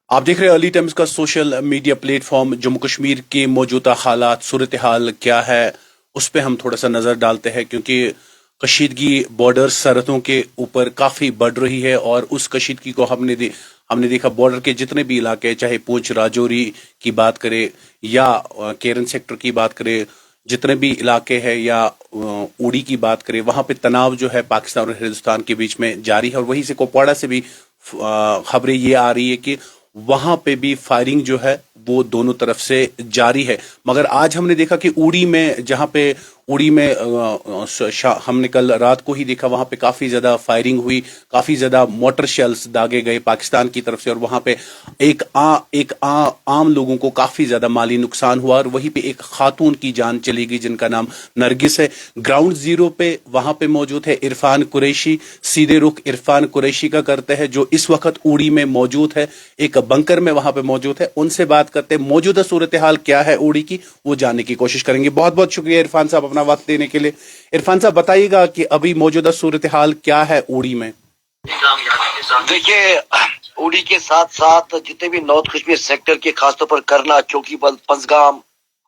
आप देख रहे हैं अर्ली टाइम्स का social media platform. Jammu Kashmir के मौजूदा हालात, सूरत हाल क्या है, उस पर हम थोड़ा सा नजर डालते हैं, क्योंकि कशीदगी बॉर्डर सरहदों के ऊपर काफी बढ़ रही है। और उस कशीदगी को हमने देखा बॉर्डर के जितने भी इलाके, चाहे पूंछ राजौरी की बात करें या केरन सेक्टर की बात करें, जितने भी इलाके हैं, या उड़ी की बात करें, वहां पे तनाव जो है पाकिस्तान और हिंदुस्तान के बीच में जारी है। और वहीं से कुपवाड़ा से भी खबरें ये आ रही है कि वहां पे भी फायरिंग जो है वो दोनों तरफ से जारी है। मगर आज हमने देखा कि उड़ी में, जहां पे उड़ी में हमने कल रात को ही देखा, वहां पे काफी ज्यादा फायरिंग हुई, काफी ज्यादा मोटर शेल्स दागे गए पाकिस्तान की तरफ से। और वहां पे आम लोगों को काफी ज्यादा माली नुकसान हुआ। और वहीं पे एक खातून की जान चली गई जिनका नाम नरगिस है। ग्राउंड जीरो पे वहां पे मौजूद है इरफान कुरैशी। सीधे रुख इरफान कुरैशी का करते हैं, जो इस वक्त उड़ी में मौजूद है, एक बंकर में वहां पे मौजूद है। उनसे बात करते हैं, मौजूदा सूरत हाल क्या है उड़ी की, वो जानने की कोशिश करेंगे। बहुत बहुत शुक्रिया इरफान साहब अपना वक्त देने के लिए। इरफान साहब, बताइएगा कि अभी मौजूदा सूरत हाल क्या है उड़ी में। देखिए, उड़ी के साथ साथ जितने भी नॉर्थ कश्मीर सेक्टर के, खासतौर पर करना, चौकीबल, पंजगाम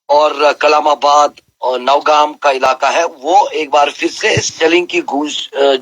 और कलामाबाद और नौगाम का इलाका है, वो एक बार फिर से शेलिंग की गूंज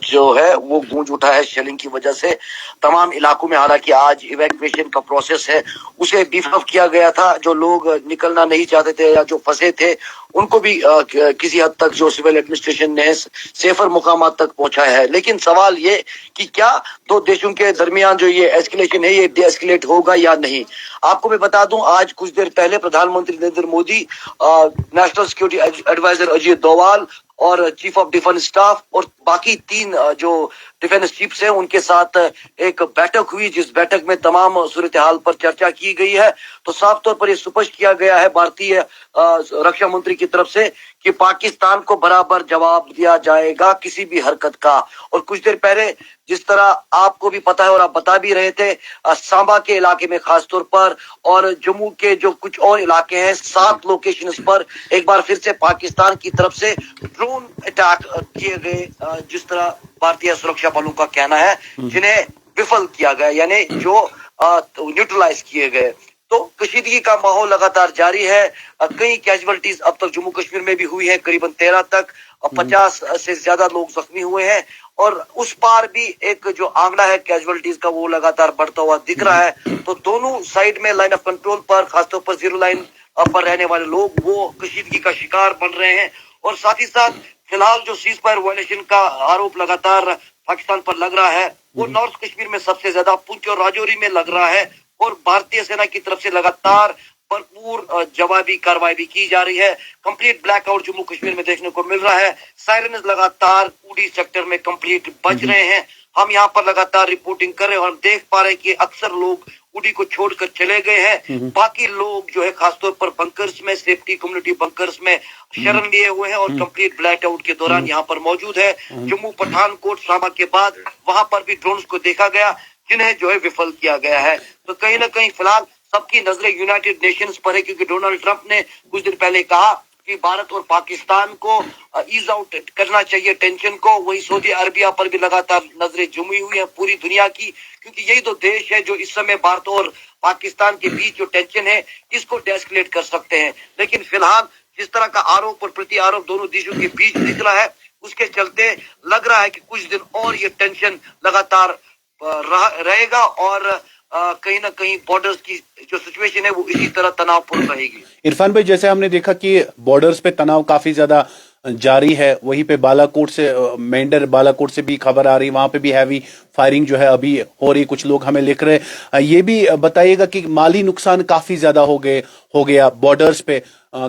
जो है वो गूंज उठा है। शेलिंग की वजह से तमाम इलाकों में, हालांकि आज इवैक्यूएशन का प्रोसेस है, उसे बीफ अप किया गया था। जो लोग निकलना नहीं चाहते थे या जो फंसे थे, उनको भी किसी हद तक जो सिविल एडमिनिस्ट्रेशन ने सेफर मुकामात तक पहुंचाया है। लेकिन सवाल ये कि क्या दो देशों के दरमियान जो ये एस्केलेशन है, ये डे एस्केलेट होगा या नहीं। आपको मैं बता दूं, आज कुछ देर पहले प्रधानमंत्री Narendra Modi, national security adviser Ajit Doval और चीफ ऑफ डिफेंस स्टाफ और बाकी तीन जो डिफेंस चीफ्स हैं, उनके साथ एक बैठक हुई, जिस बैठक में तमाम सूरत हाल पर चर्चा की गई है। तो साफ तौर पर यह स्पष्ट किया गया है भारतीय रक्षा मंत्री की तरफ से कि पाकिस्तान को बराबर जवाब दिया जाएगा किसी भी हरकत का। और कुछ देर पहले जिस तरह आपको भी पता है और आप बता भी रहे थे, सांबा के इलाके में खासतौर पर और जम्मू के जो कुछ और इलाके हैं, 7 लोकेशंस पर एक बार फिर से पाकिस्तान की तरफ से ड्रोन अटैक किए गए, जिस तरह भारतीय सुरक्षा बलों का कहना है, जिन्हें विफल किया गया, यानी जो न्यूट्रलाइज किए गए। तो कशीदगी का माहौल लगातार जारी है। कई कैजुअलिटीज अब तक जम्मू कश्मीर में भी हुई है, करीबन 13 तक, 50 से ज्यादा लोग जख्मी हुए हैं। और उस पार भी एक जो आंकड़ा है कैजुअलिटीज का, वो लगातार बढ़ता हुआ दिख रहा है। तो दोनों साइड में लाइन ऑफ कंट्रोल पर, खासतौर पर जीरो लाइन पर रहने वाले लोग, वो कशीदगी का शिकार बन रहे हैं। और साथ ही साथ फिलहाल जो सीज फायर वायलेशन का आरोप लगातार पाकिस्तान पर लग रहा है, वो नॉर्थ कश्मीर में सबसे ज्यादा पुंछ और राजौरी में लग रहा है। और भारतीय सेना की तरफ से लगातार भरपूर जवाबी कार्रवाई भी की जा रही है। कंप्लीट ब्लैकआउट जम्मू कश्मीर में देखने को मिल रहा है। सायरन लगातार उड़ी सेक्टर में कंप्लीट बज रहे हैं। हम यहाँ पर लगातार रिपोर्टिंग कर रहे हैं और हम देख पा रहे हैं कि अक्सर लोग उड़ी को छोड़कर चले गए हैं। बाकी लोग जो है खासतौर पर बंकर्स में, सेफ्टी कम्युनिटी बंकर्स में शरण लिए हुए हैं और कंप्लीट ब्लैकआउट के दौरान यहाँ पर मौजूद है। जम्मू पठानकोट सांबा के बाद वहां पर भी ड्रोन्स को देखा गया, जिन्हें जो है विफल किया गया है। तो कहीं ना कहीं फिलहाल सबकी नजरें यूनाइटेड नेशंस पर है, क्योंकि डोनाल्ड ट्रंप ने कुछ दिन पहले कहा कि भारत और पाकिस्तान को ईज आउट करना चाहिए टेंशन को। वही सऊदी अरबिया पर भी लगातार नजरें जमी हुई है पूरी दुनिया की, क्योंकि यही तो देश है जो इस समय भारत और पाकिस्तान के बीच जो टेंशन है, इसको डेस्केलेट कर सकते हैं। लेकिन फिलहाल जिस तरह का आरोप और प्रति आरोप दोनों देशों के बीच दिख रहा है, उसके चलते लग रहा है कि कुछ दिन और ये टेंशन लगातार रहेगा और कहीं ना कहीं बॉर्डर्स की जो सिचुएशन है वो इसी तरह तनावपूर्ण रहेगी। इरफान भाई, जैसे हमने देखा कि बॉर्डर्स पे तनाव काफी ज्यादा जारी है, वहीं पे बालाकोट से, मेंढर बालाकोट से भी खबर आ रही, वहां पे भी हैवी फायरिंग जो है अभी हो रही, कुछ लोग हमें लिख रहे। ये भी बताइएगा कि माली नुकसान काफी ज्यादा हो गया बॉर्डर्स पे।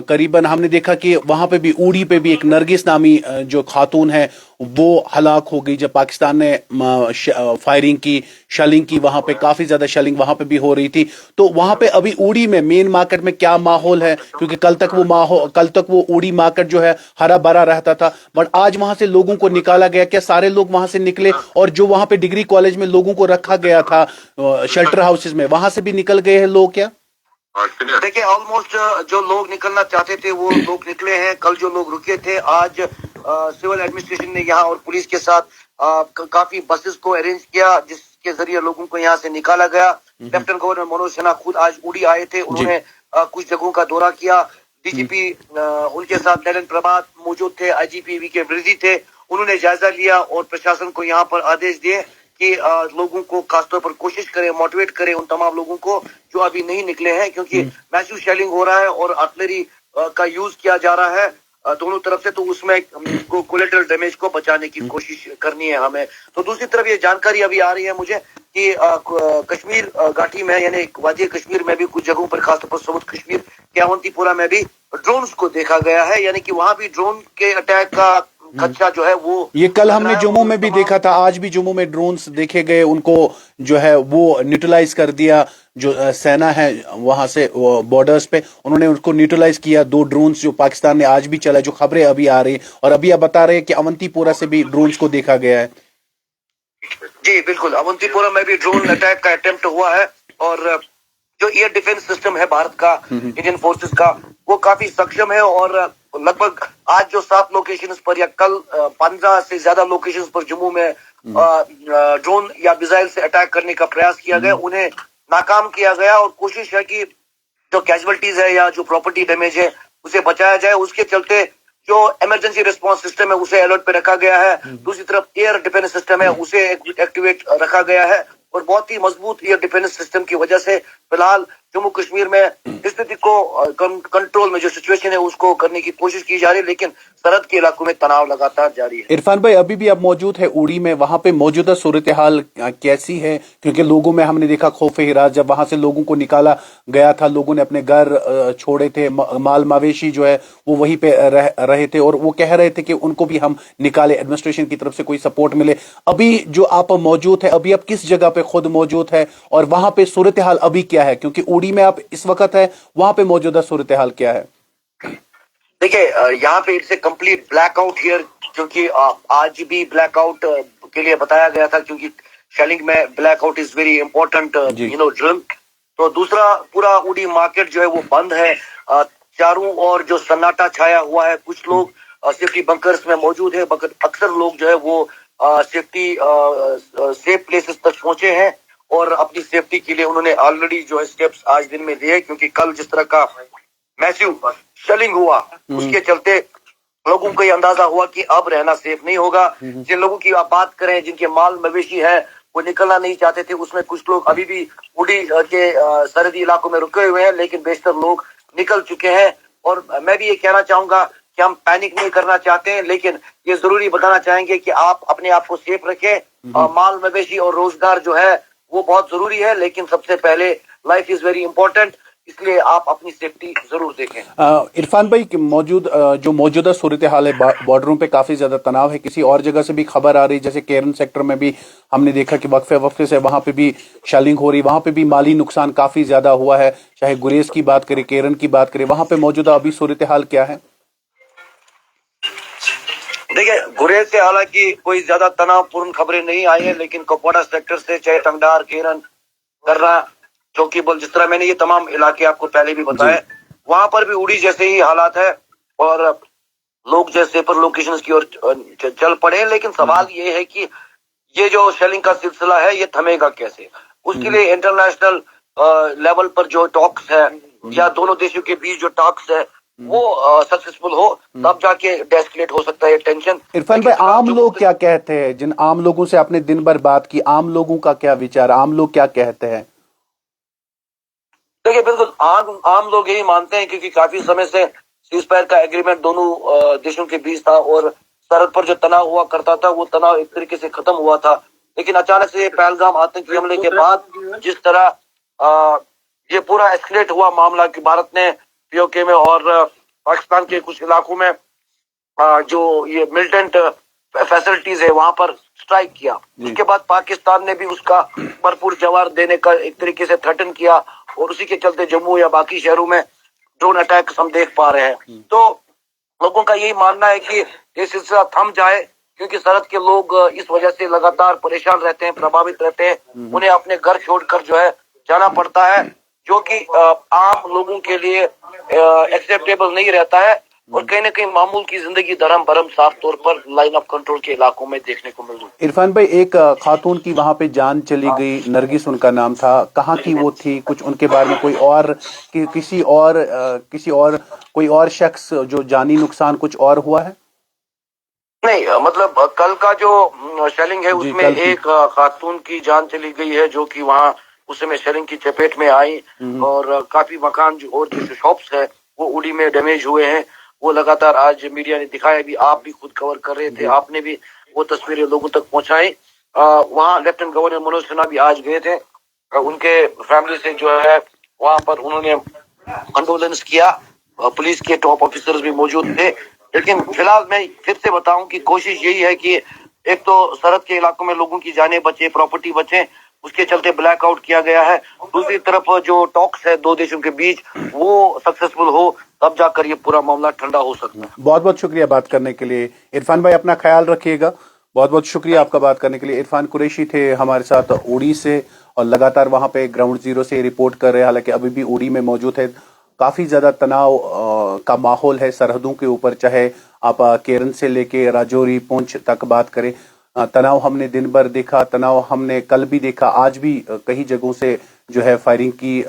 करीबन हमने देखा कि वहां पे भी, उड़ी पे भी एक नरगिस नामी जो खातून है वो हलाक हो गई जब पाकिस्तान ने फायरिंग की, शेलिंग की। वहां पे काफी ज्यादा शेलिंग वहां पे भी हो रही थी। तो वहां पे अभी उड़ी में, मेन मार्केट में क्या माहौल है? क्योंकि कल तक वो उड़ी मार्केट जो है हरा भरा रहता था, बट आज वहां से लोगों को निकाला गया। क्या सारे लोग वहां से निकले? और जो वहां पे डिग्री कॉलेज में लोगों को रखा गया था शेल्टर हाउसेज में, वहां से भी निकल गए हैं लोग क्या? देखिए, ऑलमोस्ट जो लोग निकलना चाहते थे वो लोग निकले हैं। कल जो लोग रुके थे, आज सिविल एडमिनिस्ट्रेशन ने यहाँ और पुलिस के साथ काफी बसेस को अरेंज किया, जिसके जरिए लोगों को यहाँ से निकाला गया। लेफ्टिनेंट गवर्नर मनोज सिन्हा खुद आज उड़ी आए थे। उन्होंने कुछ जगहों का दौरा किया। डीजीपी उनके साथ नलिन प्रभात मौजूद थे, आईजीपी वीके वृद्धि थे। उन्होंने जायजा लिया और प्रशासन को यहाँ पर आदेश दिए कि लोगों को खासतौर पर कोशिश करें, मोटिवेट करें उन तमाम लोगों को जो अभी नहीं निकले हैं, क्योंकि मैसिव शेलिंग हो रहा है और आर्टिलरी का यूज किया जा रहा है दोनों तरफ से, तो उसमें कोलेटरल डैमेज को बचाने की कोशिश करनी है हमें। तो दूसरी तरफ ये जानकारी अभी आ रही है मुझे कि कश्मीर घाटी में यानी वादी कश्मीर में भी कुछ जगहों पर, खासतौर पर सबूत कश्मीर के अवंतीपुरा में भी ड्रोन्स को देखा गया है, यानी कि वहां भी ड्रोन के अटैक का खदशा जो है वो, ये कल हमने जम्मू में भी देखा था, आज भी जम्मू में ड्रोन्स देखे गए, उनको जो है वो न्यूट्रलाइज कर दिया। जो सेना है वहां से बॉर्डर्स पे, उन्होंने उसको न्यूट्रलाइज किया। 2 ड्रोन्स जो पाकिस्तान ने आज भी चला, जो खबरें अभी आ रही और अभी आप बता रहे हैं कि अवंतीपोरा से भी ड्रोन्स को देखा गया है। जी बिल्कुल, अवंतीपोरा में भी ड्रोन अटैक का अटेम्प्ट हुआ है और जो एयर डिफेंस सिस्टम है भारत का, इंडियन फोर्सेस का, वो काफी सक्षम है और लगभग आज जो 7 लोकेशंस पर या कल 15 से ज्यादा लोकेशंस पर जम्मू में ड्रोन या मिसाइल से अटैक करने का प्रयास किया गया, उन्हें नाकाम किया गया और कोशिश है कि जो कैजुअलिटीज है या जो प्रॉपर्टी डैमेज है उसे बचाया जाए। उसके चलते जो इमरजेंसी रिस्पांस सिस्टम है उसे अलर्ट पे रखा गया है। दूसरी तरफ एयर डिफेंस सिस्टम है उसे एक्टिवेट रखा गया है और बहुत ही मजबूत एयर डिफेंस सिस्टम की वजह से फिलहाल जम्मू कश्मीर में स्थिति को कंट्रोल में जो सिचुएशन है उसको करने की कोशिश की जा रही है, लेकिन सरहद के इलाकों में तनाव लगातार जारी है। इरफान भाई, अभी भी आप मौजूद है उड़ी में, वहां पे मौजूदा सूरत हाल कैसी है? क्योंकि लोगों में हमने देखा खौफ हिरास, जब वहां से लोगों को निकाला गया था, लोगों ने अपने घर छोड़े थे, माल मवेशी जो है वो वहीं पे रहे थे और वो कह रहे थे कि उनको भी हम निकाले, एडमिनिस्ट्रेशन की तरफ से कोई सपोर्ट मिले। अभी जो आप मौजूद है, अभी आप किस जगह पे खुद मौजूद है और वहां पे सूरत हाल अभी क्या है? क्योंकि उड़ी में आप इस वक्त है, वहां पे मौजूदा सूरत हाल क्या है? देखिए, यहाँ पे it's a complete blackout here, क्योंकि आज भी ब्लैकआउट के लिए बताया गया था, क्योंकि शेलिंग में blackout is very important drill. तो दूसरा, पूरा उड़ी मार्केट जो है वो बंद है, चारों ओर जो सन्नाटा छाया हुआ है। कुछ लोग सेफ्टी बंकर्स में मौजूद है, मगर अक्सर लोग जो है वो सेफ प्लेसेस तक पहुंचे हैं और अपनी सेफ्टी के लिए उन्होंने ऑलरेडी जो है स्टेप्स आज दिन में लिए, क्योंकि कल जिस तरह का मैसिव शेलिंग हुआ उसके चलते लोगों को ये अंदाजा हुआ कि अब रहना सेफ नहीं होगा। जिन लोगों की आप बात करें जिनके माल मवेशी है वो निकलना नहीं चाहते थे, उसमें कुछ लोग अभी भी उड़ी के सरहदी इलाकों में रुके हुए हैं, लेकिन बेशतर लोग निकल चुके हैं। और मैं भी ये कहना चाहूंगा कि हम पैनिक नहीं करना चाहते हैं, लेकिन ये जरूरी बताना चाहेंगे कि आप अपने आप को सेफ रखें। माल मवेशी और रोजगार जो है वो बहुत जरूरी है, लेकिन सबसे पहले लाइफ इज वेरी इंपॉर्टेंट, इसलिए आप अपनी सेफ्टी जरूर देखें। इरफान भाई, जो मौजूदा सूरत हाल है, बॉर्डरों पे काफी ज्यादा तनाव है। किसी और जगह से भी खबर आ रही, जैसे केरन सेक्टर में भी हमने देखा कि वक्फे से वहां पे भी शेलिंग हो रही, वहां पे भी माली नुकसान काफी ज्यादा हुआ है। चाहे गुरेज की बात करें, केरन की बात करें, वहां पे मौजूदा अभी सूरत हाल क्या है? देखिए, गुरेज से हालांकि कोई ज्यादा तनावपूर्ण खबरें नहीं आई है, लेकिन कुपवाड़ा सेक्टर से चाहे टंगडार, केरन, कर्रा, चौकीबल, जिस तरह मैंने ये तमाम इलाके आपको पहले भी बताए, वहां पर भी उड़ी जैसे ही हालात है और लोग जैसे पर लोकेशन की ओर चल पड़े। लेकिन सवाल ये है कि ये जो शेलिंग का सिलसिला है ये थमेगा कैसे? उसके लिए इंटरनेशनल लेवल पर जो टॉक्स है या दोनों देशों के बीच जो टॉक्स है वो सक्सेसफुल हो, तब जाके डेस्कलेट हो सकता है टेंशन। इरफान भाई, आम लोग क्या कहते हैं? जिन आम लोगों से आपने दिन भर बात की, आम लोगों का क्या विचार, आम लोग क्या कहते हैं? देखिए, बिल्कुल आम लोग यही मानते हैं, क्योंकि काफी समय से सीजफायर का एग्रीमेंट दोनों देशों के बीच था और सरहद पर जो तनाव हुआ करता था वो तनाव एक तरीके से खत्म हुआ था। लेकिन अचानक से पहलगाम आतंकी हमले के बाद जिस तरह ये पूरा एस्केलेट हुआ मामला कि भारत ने पीओके में और पाकिस्तान के कुछ इलाकों में जो ये मिलिटेंट फैसिलिटीज है वहां पर स्ट्राइक किया, उसके बाद पाकिस्तान ने भी उसका भरपूर जवाब देने का एक तरीके से थ्रेटन किया और उसी के चलते जम्मू या बाकी शहरों में ड्रोन अटैक हम देख पा रहे हैं। तो लोगों का यही मानना है कि ये सिलसिला थम जाए, क्योंकि सरहद के लोग इस वजह से लगातार परेशान रहते हैं, प्रभावित रहते हैं। उन्हें अपने घर छोड़कर जो है जाना पड़ता है, जो कि आम लोगों के लिए एक्सेप्टेबल नहीं रहता है। और कहीं ना कहीं मामूल की जिंदगी धर्म भरम साफ तौर पर लाइन ऑफ कंट्रोल के इलाकों में देखने को मिल रही है। इरफान भाई, एक खातून की वहां पे जान चली गई, नरगिस उनका नाम था, कहाँ की वो थी? कुछ उनके बारे में कोई और किसी और कोई और शख्स जो जानी नुकसान कुछ और हुआ है? नहीं, मतलब कल का जो शेलिंग है जी, उसमें कल की। एक खातून की जान चली गई है जो कि वहाँ उस समय शेलिंग की चपेट में आई और काफी मकान और जो शॉप्स है वो उड़ी में डैमेज हुए हैं। वो लगातार आज मीडिया ने दिखाया, भी आप भी खुद कवर कर रहे थे, आपने भी वो तस्वीरें लोगों तक पहुंचाई। वहाँ लेफ्टिनेंट गवर्नर मनोज सिन्हा भी आज गए थे। उनके फैमिली से जो है वहाँ पर उन्होंने कंडोलेंस किया। पुलिस के टॉप ऑफिसर्स भी मौजूद थे। लेकिन फिलहाल मैं फिर से बताऊं कि कोशिश यही है कि एक तो सरहद के इलाकों में लोगों की जानें बचे, प्रॉपर्टी बचे, उसके चलते ब्लैकआउट किया गया है। दूसरी तरफ जो टॉक्स है दो देशों के बीच वो सक्सेसफुल हो, तब जाकर ये पूरा मामला ठंडा हो सकता है। बहुत बहुत शुक्रिया बात करने के लिए इरफान भाई, अपना ख्याल रखिएगा। बहुत बहुत शुक्रिया आपका बात करने के लिए। इरफान कुरैशी थे हमारे साथ उड़ी से और लगातार वहां पे ग्राउंड जीरो से रिपोर्ट कर रहे हैं, हालांकि अभी भी उड़ी में मौजूद है। काफी ज्यादा तनाव का माहौल है सरहदों के ऊपर, चाहे आप केरन से लेके राजौरी पुंछ तक बात करें। तनाव हमने दिन भर देखा, तनाव हमने कल भी देखा, आज भी कई जगहों से जो है फायरिंग की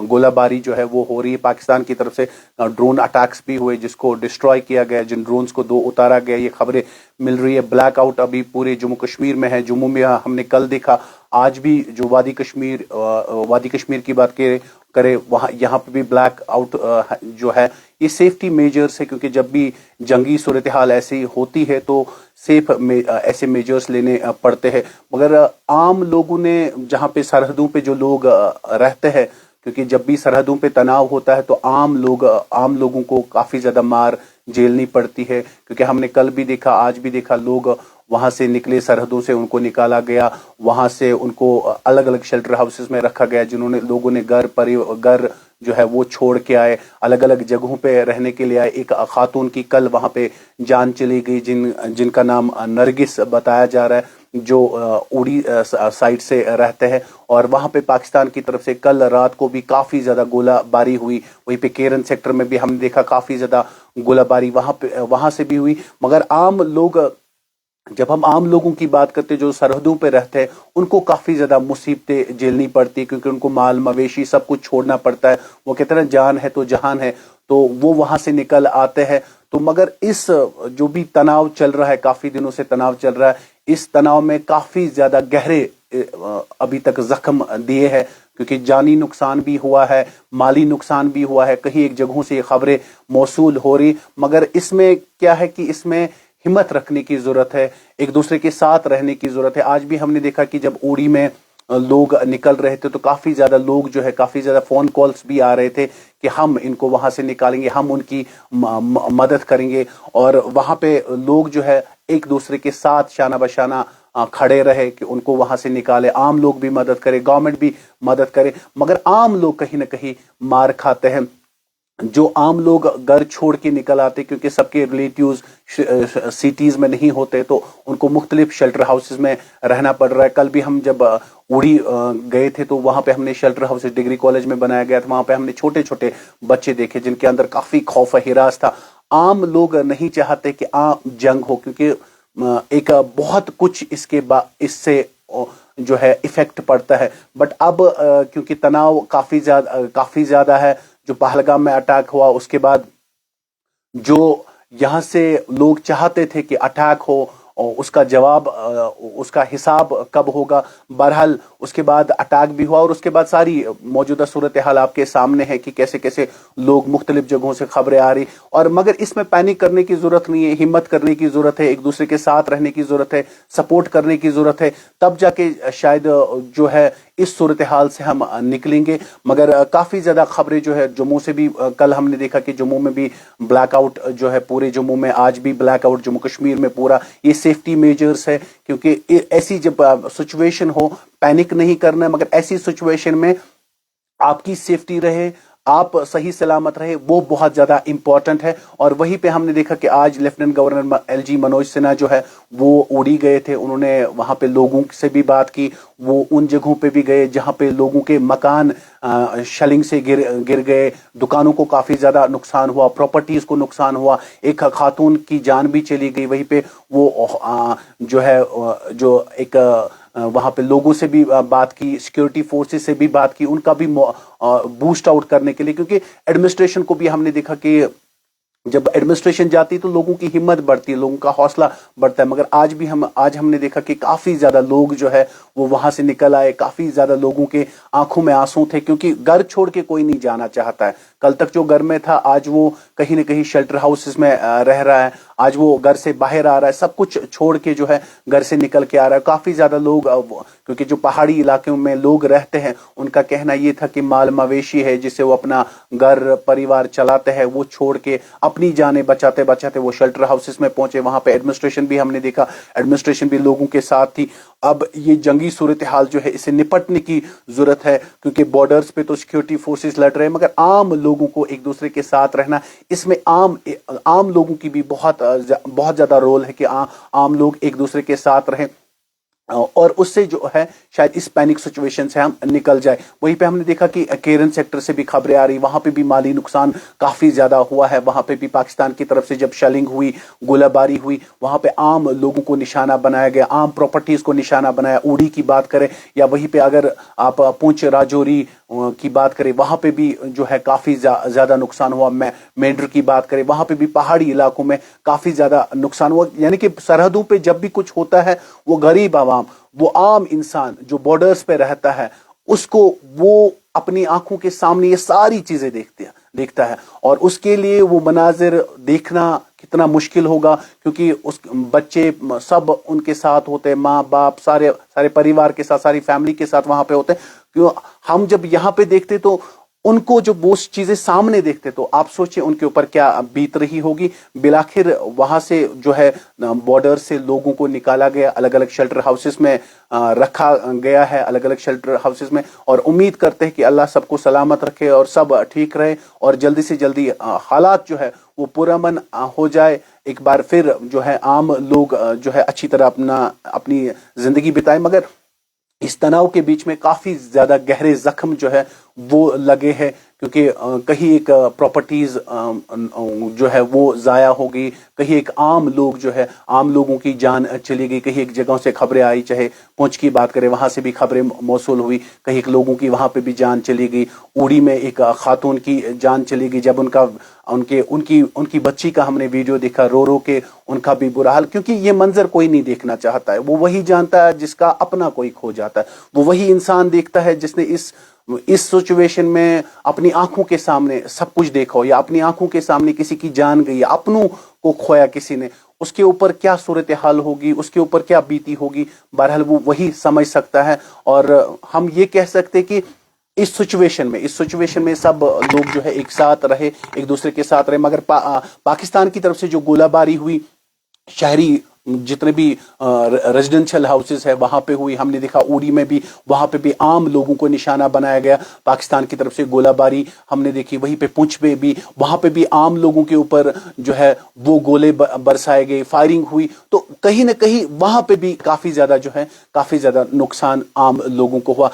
गोलाबारी जो है वो हो रही है। पाकिस्तान की तरफ से ड्रोन अटैक्स भी हुए जिसको डिस्ट्रॉय किया गया, जिन ड्रोन्स को 2 उतारा गया, ये खबरें मिल रही है। ब्लैकआउट अभी पूरे जम्मू कश्मीर में है। जम्मू में हमने कल देखा, आज भी जो वादी कश्मीर की बात करें वहां यहाँ पे भी ब्लैक आउट जो है ये सेफ्टी मेजर्स है, क्योंकि जब भी जंगी सूरत हाल ऐसी होती है तो ऐसे मेजर्स लेने पड़ते हैं। मगर आम लोगों ने, जहाँ पे सरहदों पे जो लोग रहते हैं, क्योंकि जब भी सरहदों पे तनाव होता है तो आम लोगों को काफी ज्यादा मार झेलनी पड़ती है। क्योंकि हमने कल भी देखा, आज भी देखा, लोग वहां से निकले, सरहदों से उनको निकाला गया, वहां से उनको अलग अलग शेल्टर हाउसेस में रखा गया, लोगों ने घर जो है वो छोड़ के आए, अलग अलग जगहों पे रहने के लिए आए। एक खातून की कल वहां पे जान चली गई जिनका नाम नरगिस बताया जा रहा है, जो उड़ी साइड से रहते हैं। और वहां पे पाकिस्तान की तरफ से कल रात को भी काफी ज्यादा गोलाबारी हुई। वहीं पे केरन सेक्टर में भी हमने देखा काफी ज्यादा गोलाबारी वहां से भी हुई। मगर जब हम आम लोगों की बात करते जो सरहदों पे रहते हैं, उनको काफी ज्यादा मुसीबतें झेलनी पड़ती है, क्योंकि उनको माल मवेशी सब कुछ छोड़ना पड़ता है। वो कहते हैं जान है तो जहान है, तो वो वहां से निकल आते हैं। तो मगर इस जो भी तनाव चल रहा है, काफी दिनों से तनाव चल रहा है, इस तनाव में काफी ज्यादा गहरे अभी तक जख्म दिए हैं, क्योंकि जानी नुकसान भी हुआ है, माली नुकसान भी हुआ है। कहीं एक जगहों से ये खबरें मौसूल हो रही, मगर इसमें क्या है कि इसमें हिम्मत रखने की जरूरत है, एक दूसरे के साथ रहने की जरूरत है। आज भी हमने देखा कि जब उड़ी में लोग निकल रहे थे तो काफी ज्यादा लोग जो है, काफी ज्यादा फोन कॉल्स भी आ रहे थे कि हम इनको वहां से निकालेंगे, हम उनकी मदद करेंगे। और वहां पे लोग जो है एक दूसरे के साथ शाना बशाना खड़े रहे कि उनको वहां से निकाले। आम लोग भी मदद करें, गवर्नमेंट भी मदद करे, मगर आम लोग कहीं ना कहीं मार खाते हैं। जो आम लोग घर छोड़ के निकल आते, क्योंकि सबके रिलेटिव्स सिटीज में नहीं होते, तो उनको मुख्तलिफ शेल्टर हाउसेस में रहना पड़ रहा है। कल भी हम जब उड़ी गए थे तो वहां पे हमने शेल्टर हाउसेस डिग्री कॉलेज में बनाया गया था, वहां पे हमने छोटे छोटे बच्चे देखे जिनके अंदर काफी खौफ हिरास था। आम लोग नहीं चाहते कि जंग हो, क्योंकि एक बहुत कुछ इससे जो है इफेक्ट पड़ता है। बट अब क्योंकि तनाव काफी ज्यादा है, जो पहलगाम में अटैक हुआ उसके बाद जो यहां से लोग चाहते थे कि अटैक हो और उसका जवाब, उसका हिसाब कब होगा, बहरहाल उसके बाद अटैक भी हुआ और उसके बाद सारी मौजूदा सूरत हाल आपके सामने है कि कैसे कैसे लोग मुख्तलिफ जगहों से खबरें आ रही। और मगर इसमें पैनिक करने की जरूरत नहीं है, हिम्मत करने की जरूरत है, एक दूसरे के साथ रहने की जरूरत है, सपोर्ट करने की जरूरत है, तब जाके शायद जो है इस सूरत हाल से हम निकलेंगे। मगर काफी ज्यादा खबरें जो है जम्मू से भी, कल हमने देखा कि जम्मू में भी ब्लैकआउट जो है, पूरे जम्मू में आज भी ब्लैकआउट, जम्मू कश्मीर में पूरा ये सेफ्टी मेजर्स है। क्योंकि ऐसी जब सिचुएशन हो, पैनिक नहीं करना है, मगर ऐसी सिचुएशन में आपकी सेफ्टी रहे, आप सही सलामत रहे, वो बहुत ज्यादा इंपॉर्टेंट है। और वहीं पे हमने देखा कि आज lieutenant governor LG Manoj Sinha जो है वो उड़ी गए थे, उन्होंने वहां पे लोगों से भी बात की, वो उन जगहों पे भी गए जहां पे लोगों के मकान शलिंग से गिर गए, दुकानों को काफी ज्यादा नुकसान हुआ, प्रॉपर्टीज को नुकसान हुआ, एक खातून की जान भी चली गई। वहीं पे वो जो है जो एक वहां पे लोगों से भी बात की, सिक्योरिटी फोर्सेस से भी बात की, उनका भी बूस्ट आउट करने के लिए, क्योंकि एडमिनिस्ट्रेशन को भी हमने देखा कि जब एडमिनिस्ट्रेशन जाती है तो लोगों की हिम्मत बढ़ती है, लोगों का हौसला बढ़ता है। मगर आज हमने देखा कि काफी ज्यादा लोग जो है वो वहां से निकल आए, काफी ज्यादा लोगों के आंखों में आंसू थे, क्योंकि घर छोड़ के कोई नहीं जाना चाहता है। कल तक जो घर में था आज वो कहीं ना कहीं शेल्टर हाउसेस में रह रहा है, आज वो घर से बाहर आ रहा है, सब कुछ छोड़ के जो है घर से निकल के आ रहा है। काफी ज्यादा लोग, क्योंकि जो पहाड़ी इलाकों में लोग रहते हैं उनका कहना ये था कि माल मवेशी है जिससे वो अपना घर परिवार चलाते हैं, वो छोड़ के अपनी जाने बचाते बचाते वो शेल्टर हाउसेस में पहुंचे। वहां पे एडमिनिस्ट्रेशन भी हमने देखा, एडमिनिस्ट्रेशन भी लोगों के साथ थी। अब ये जंगी सूरत हाल जो है इससे निपटने की जरूरत है, क्योंकि बॉर्डर्स पे तो सिक्योरिटी फोर्सेस लड़ रहे हैं, मगर आम लोगों को एक दूसरे के साथ रहना, इसमें आम लोगों की भी बहुत ज्यादा रोल है कि आम लोग एक दूसरे के साथ रहें और उससे जो है शायद इस पैनिक सिचुएशन से हम निकल जाए। वहीं पे हमने देखा कि केरन सेक्टर से भी खबरें आ रही, वहां पे भी माली नुकसान काफी ज्यादा हुआ है। वहां पे भी पाकिस्तान की तरफ से जब शेलिंग हुई, गोलाबारी हुई, वहां पे आम लोगों को निशाना बनाया गया, आम प्रॉपर्टीज को निशाना बनाया। उड़ी की बात करें या वहीं पे अगर आप पुंछ राजौरी की बात करें, वहां पे भी जो है काफी ज्यादा नुकसान हुआ। मेंढर की बात करें, वहां पे भी पहाड़ी इलाकों में काफी ज्यादा नुकसान हुआ। यानी कि सरहदों पे जब भी कुछ होता है वो गरीब आवाम, वो आम इंसान जो बॉर्डर्स पे रहता है, उसको वो अपनी आंखों के सामने ये सारी चीजें देखता है और उसके लिए वो मनाजिर देखना कितना मुश्किल होगा, क्योंकि उस बच्चे सब उनके साथ होते हैं, माँ बाप सारे परिवार के साथ, सारी फैमिली के साथ वहां पे होते हैं। क्यों हम जब यहाँ पे देखते तो उनको जो वो चीजें सामने देखते तो आप सोचिए उनके ऊपर क्या बीत रही होगी। बिलाखिर वहां से जो है बॉर्डर से लोगों को निकाला गया, अलग अलग शेल्टर हाउसेस में रखा गया है, अलग अलग शेल्टर हाउसेस में, और उम्मीद करते हैं कि अल्लाह सबको सलामत रखे और सब ठीक रहे और जल्दी से जल्दी हालात जो है वो पुरअमन हो जाए। एक बार फिर जो है आम लोग जो है अच्छी तरह अपनी जिंदगी बिताए। मगर इस तनाव के बीच में काफी ज्यादा गहरे जख्म जो है वो लगे हैं, क्योंकि कहीं एक प्रॉपर्टीज जो है वो जाया हो गई, कहीं एक आम लोगों की जान चली गई, कहीं एक जगहों से खबरें आई, चाहे पुंछ की बात करें वहां से भी खबरें मौसूल हुई, कहीं एक लोगों की वहां पे भी जान चली गई। उड़ी में एक खातून की जान चली गई जब उनकी बच्ची का हमने वीडियो देखा, रो रो के उनका भी बुरा हाल, क्योंकि ये मंजर कोई नहीं देखना चाहता है। वो वही जानता है जिसका अपना कोई खो जाता है, वो वही इंसान देखता है जिसने इस सिचुएशन में अपनी आंखों के सामने सब कुछ देखा हो, या अपनी आंखों के सामने किसी की जान गई, या अपनों को खोया किसी ने, उसके ऊपर क्या सूरत हाल होगी, उसके ऊपर क्या बीती होगी। बहरहाल वो वही समझ सकता है। और हम ये कह सकते कि इस सिचुएशन में सब लोग जो है एक साथ रहे, एक दूसरे के साथ रहे। मगर पाकिस्तान की तरफ से जो गोलाबारी हुई, शहरी जितने भी रेजिडेंशियल हाउसेस है वहां पे हुई, हमने देखा उड़ी में भी, वहां पे भी आम लोगों को निशाना बनाया गया, पाकिस्तान की तरफ से गोलाबारी हमने देखी। वहीं पे पुंछ में भी, वहां पे भी आम लोगों के ऊपर जो है वो गोले बरसाए गए, फायरिंग हुई। तो कहीं ना कहीं वहां पे भी काफी ज्यादा नुकसान आम लोगों को हुआ।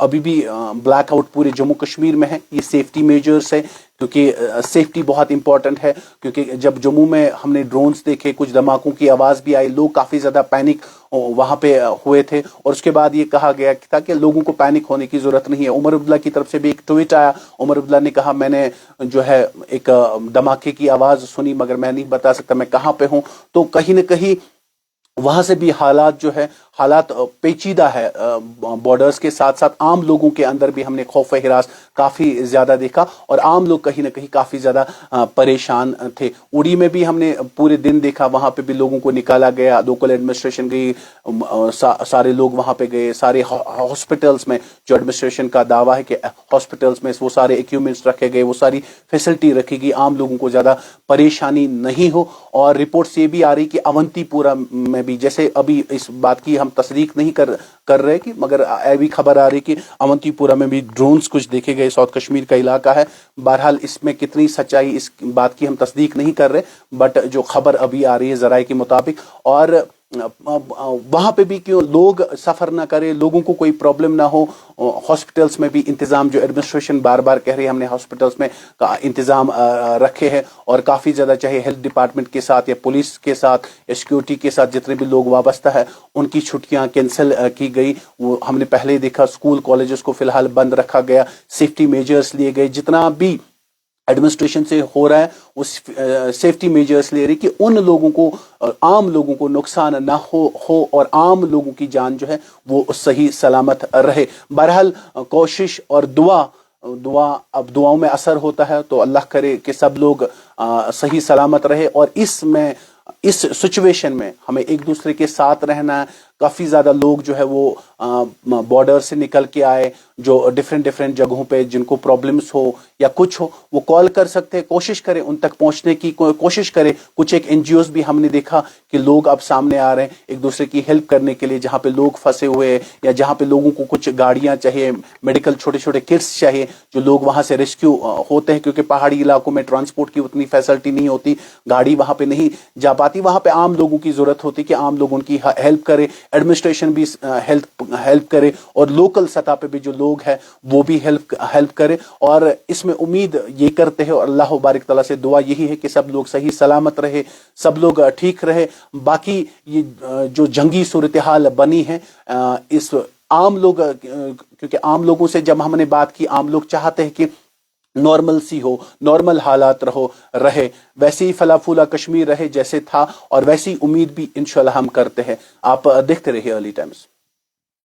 अभी भी ब्लैकआउट पूरे जम्मू कश्मीर में है। ये सेफ्टी मेजर्स है, क्योंकि सेफ्टी बहुत इंपॉर्टेंट है। क्योंकि जब जम्मू में हमने ड्रोन्स देखे, कुछ धमाकों की आवाज भी आई, लोग काफी ज्यादा पैनिक वहां पे हुए थे, और उसके बाद ये कहा गया था कि लोगों को पैनिक होने की जरूरत नहीं है। उमर अब्दुल्ला की तरफ से भी एक ट्वीट आया, उमर अब्दुल्ला ने कहा मैंने जो है एक धमाके की आवाज सुनी, मगर मैं नहीं बता सकता मैं कहां पे हूं। तो कहीं ना कहीं वहां से भी हालात पेचीदा है। बॉर्डर्स के साथ साथ आम लोगों के अंदर भी हमने खौफ हिरास काफी ज्यादा देखा, और आम लोग कहीं ना कहीं काफी ज्यादा परेशान थे। उड़ी में भी हमने पूरे दिन देखा, वहां पे भी लोगों को निकाला गया, लोकल एडमिनिस्ट्रेशन गई, सारे लोग वहां पे गए, सारे हॉस्पिटल्स में, जो एडमिनिस्ट्रेशन का दावा है कि हॉस्पिटल्स में वो सारे इक्विपमेंट्स रखे गए, वो सारी फैसिलिटी रखी गई, आम लोगों को ज्यादा परेशानी नहीं हो। और रिपोर्ट से भी आ रही कि अवंतीपुरा में भी, जैसे अभी इस बात की हम तस्दीक नहीं कर रहे कि, मगर अभी खबर आ रही कि अवंतीपुरा में भी ड्रोन्स कुछ देखे गए, साउथ कश्मीर का इलाका है। बहरहाल इसमें कितनी सच्चाई इस बात की हम तस्दीक नहीं कर रहे, बट जो खबर अभी आ रही है जराए के मुताबिक, और वहां पे भी क्यों लोग सफर ना करें, लोगों को कोई प्रॉब्लम ना हो। हॉस्पिटल्स में भी इंतजाम, जो एडमिनिस्ट्रेशन बार बार कह रही है हमने हॉस्पिटल्स में का इंतजाम रखे हैं, और काफी ज्यादा चाहे हेल्थ डिपार्टमेंट के साथ या पुलिस के साथ या सिक्योरिटी के साथ जितने भी लोग वाबस्ता है उनकी छुट्टियां कैंसिल की गई। वो हमने पहले ही देखा, स्कूल कॉलेजेस को फिलहाल बंद रखा गया, सेफ्टी मेजर्स लिए गए, जितना भी एडमिनिस्ट्रेशन से हो रहा है उस सेफ्टी मेजर्स ले रही कि उन लोगों को, आम लोगों को नुकसान ना हो और आम लोगों की जान जो है वो सही सलामत रहे। बहरहाल कोशिश और अब दुआओं में असर होता है, तो अल्लाह करे कि सब लोग सही सलामत रहे। और इस सिचुएशन में हमें एक दूसरे के साथ रहना है। काफी ज्यादा लोग जो है वो बॉर्डर से निकल के आए, जो डिफरेंट जगहों पे जिनको प्रॉब्लम्स हो या कुछ हो, वो कॉल कर सकते हैं, कोशिश करें उन तक पहुंचने की कोशिश करें। कुछ एक एनजीओज भी हमने देखा कि लोग अब सामने आ रहे हैं एक दूसरे की हेल्प करने के लिए, जहां पे लोग फंसे हुए हैं या जहां पे लोगों को कुछ गाड़ियां चाहिए, मेडिकल छोटे छोटे किट्स चाहिए, जो लोग वहां से रेस्क्यू होते हैं, क्योंकि पहाड़ी इलाकों में ट्रांसपोर्ट की उतनी फैसिलिटी नहीं होती, गाड़ी वहां पे नहीं जा पाती। वहां पे आम लोगों की जरूरत होती कि आम लोग उनकी हेल्प करे, एडमिनिस्ट्रेशन भी हेल्प करे, और लोकल सतह पे भी जो लोग हैं वो भी हेल्प करे। और इसमें उम्मीद ये करते हैं और अल्लाह बारिक तआला से दुआ यही है कि सब लोग सही सलामत रहे, सब लोग ठीक रहे। बाकी ये जो जंगी सूरत हाल बनी है, इस आम लोग, क्योंकि आम लोगों से जब हमने बात की, आम लोग चाहते हैं कि नॉर्मल सी हो, नॉर्मल हालात रहे, वैसे ही फलाफूला कश्मीर रहे जैसे था, और वैसी उम्मीद भी इंशाल्लाह हम करते हैं। आप देखते रहिए अर्ली टाइम्स।